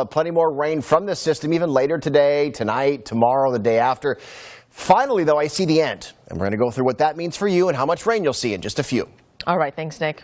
Plenty more rain from this system even later today, tonight, tomorrow, the day after. Finally, though, I see the end. And we're going to go through what that means for you and how much rain you'll see in just a few. All right. Thanks, Nick.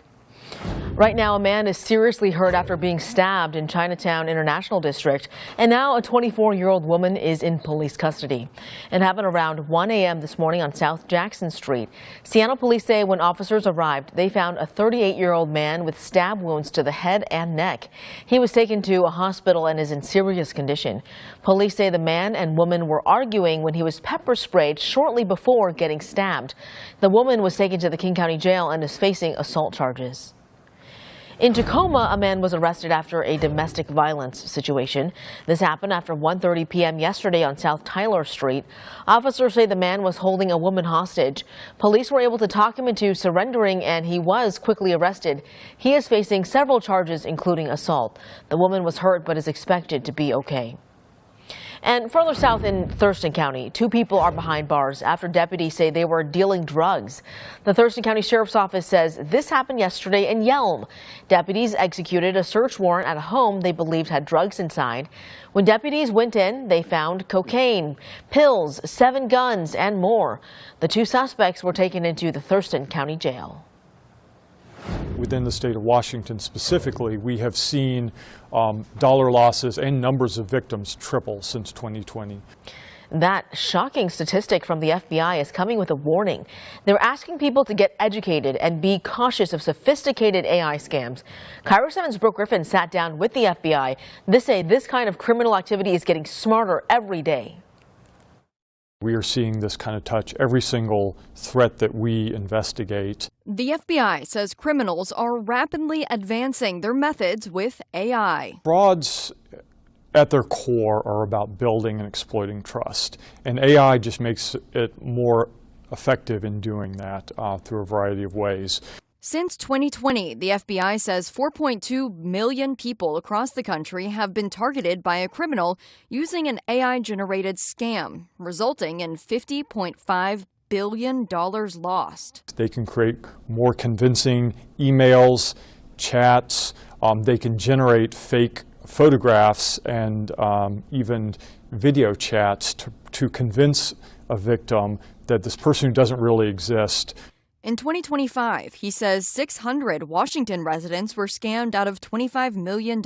Right now, a man is seriously hurt after being stabbed in Chinatown International District, and now a 24-year-old woman is in police custody. It happened around 1 a.m. this morning on South Jackson Street. Seattle police say when officers arrived, they found a 38-year-old man with stab wounds to the head and neck. He was taken to a hospital and is in serious condition. Police say the man and woman were arguing when he was pepper sprayed shortly before getting stabbed. The woman was taken to the King County Jail and is facing assault charges. In Tacoma, a man was arrested after a domestic violence situation. This happened after 1:30 p.m. yesterday on South Tyler Street. Officers say the man was holding a woman hostage. Police were able to talk him into surrendering, and he was quickly arrested. He is facing several charges, including assault. The woman was hurt but is expected to be okay. And further south in Thurston County, 2 people are behind bars after deputies say they were dealing drugs. The Thurston County Sheriff's Office says this happened yesterday in Yelm. Deputies executed a search warrant at a home they believed had drugs inside. When deputies went in, they found cocaine, pills, 7 guns, and more. The 2 suspects were taken into the Thurston County Jail. Within the state of Washington specifically, we have seen dollar losses and numbers of victims triple since 2020. That shocking statistic from the FBI is coming with a warning. They're asking people to get educated and be cautious of sophisticated AI scams. Kiro 7's Brooke Griffin sat down with the FBI. They say this kind of criminal activity is getting smarter every day. We are seeing this kind of touch every single threat that we investigate. The FBI says criminals are rapidly advancing their methods with AI. Frauds at their core are about building and exploiting trust, and AI just makes it more effective in doing that through a variety of ways. Since 2020, the FBI says 4.2 million people across the country have been targeted by a criminal using an AI-generated scam, resulting in $50.5 billion lost. They can create more convincing emails, chats. They can generate fake photographs and even video chats to convince a victim that this person who doesn't really exist. In 2025, he says 600 Washington residents were scammed out of $25 million.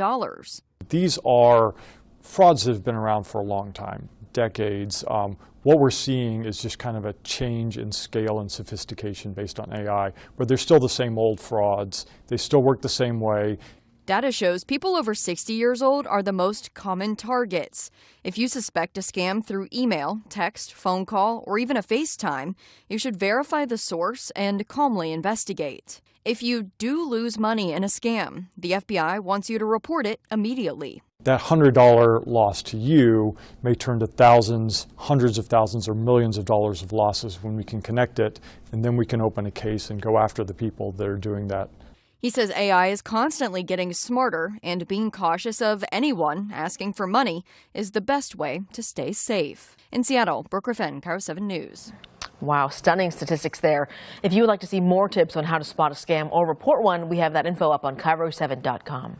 These are frauds that have been around for a long time, decades. What we're seeing is just kind of a change in scale and sophistication based on AI, but they're still the same old frauds. They still work the same way. Data shows people over 60 years old are the most common targets. If you suspect a scam through email, text, phone call, or even a FaceTime, you should verify the source and calmly investigate. If you do lose money in a scam, the FBI wants you to report it immediately. That $100 loss to you may turn to thousands, hundreds of thousands, or millions of dollars of losses when we can connect it, and then we can open a case and go after the people that are doing that. He says AI is constantly getting smarter, and being cautious of anyone asking for money is the best way to stay safe. In Seattle, Brooke Griffin, Kiro 7 News. Wow, stunning statistics there. If you would like to see more tips on how to spot a scam or report one, we have that info up on Kiro7.com.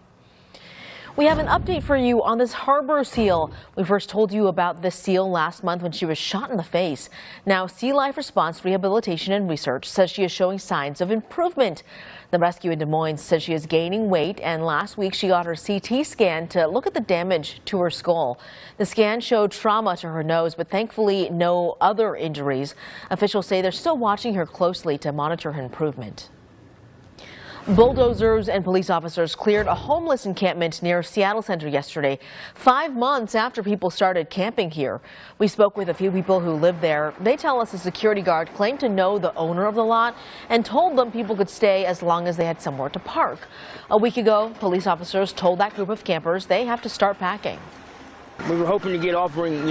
We have an update for you on this harbor seal. We first told you about this seal last month when she was shot in the face. Now, Sea Life Response Rehabilitation and Research says she is showing signs of improvement. The rescue in Des Moines says she is gaining weight, and last week she got her CT scan to look at the damage to her skull. The scan showed trauma to her nose, but thankfully no other injuries. Officials say they're still watching her closely to monitor her improvement. Bulldozers and police officers cleared a homeless encampment near Seattle Center yesterday, 5 months after people started camping here. We spoke with a few people who live there. They tell us a security guard claimed to know the owner of the lot and told them people could stay as long as they had somewhere to park. A week ago, police officers told that group of campers they have to start packing. We were hoping to get offering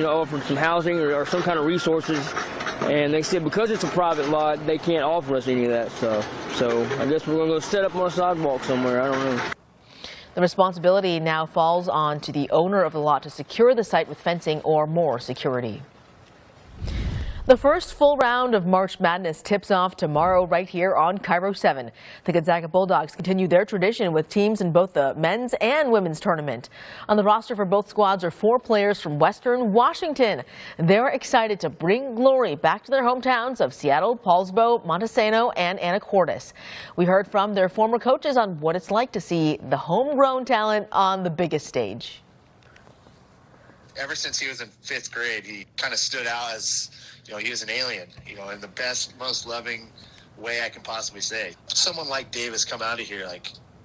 some housing or some kind of resources, and they said because it's a private lot, they can't offer us any of that stuff. So I guess we're going to go set up on a sidewalk somewhere. I don't know. The responsibility now falls on to the owner of the lot to secure the site with fencing or more security. The first full round of March Madness tips off tomorrow right here on Kiro 7. The Gonzaga Bulldogs continue their tradition with teams in both the men's and women's tournament. On the roster for both squads are 4 players from Western Washington. They're excited to bring glory back to their hometowns of Seattle, Paulsbo, Montesano, and Anacortes. We heard from their former coaches on what it's like to see the homegrown talent on the biggest stage. Ever since he was in 5th grade, he kind of stood out as, he was an alien, in the best, most loving way I can possibly say. Someone like Davis come out of here,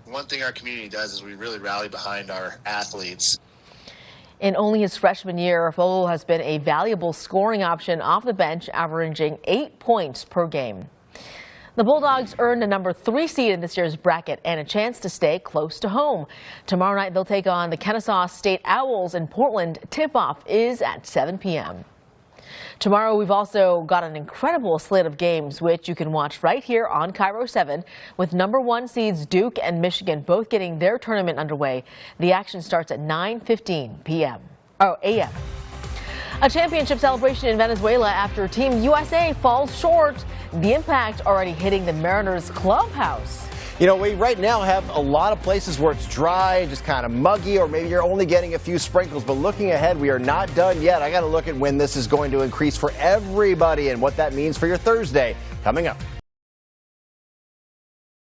one thing our community does is we really rally behind our athletes. In only his freshman year, Fogel has been a valuable scoring option off the bench, averaging 8 points per game. The Bulldogs earned a number 3 seed in this year's bracket and a chance to stay close to home. Tomorrow night they'll take on the Kennesaw State Owls in Portland. Tip-off is at 7 p.m. Tomorrow we've also got an incredible slate of games which you can watch right here on Kiro 7 with number 1 seeds Duke and Michigan both getting their tournament underway. The action starts at 9:15 a.m. A championship celebration in Venezuela after Team USA falls short. The impact already hitting the Mariners clubhouse. We right now have a lot of places where it's dry, just kind of muggy, or maybe you're only getting a few sprinkles. But looking ahead, we are not done yet. I got to look at when this is going to increase for everybody and what that means for your Thursday. Coming up.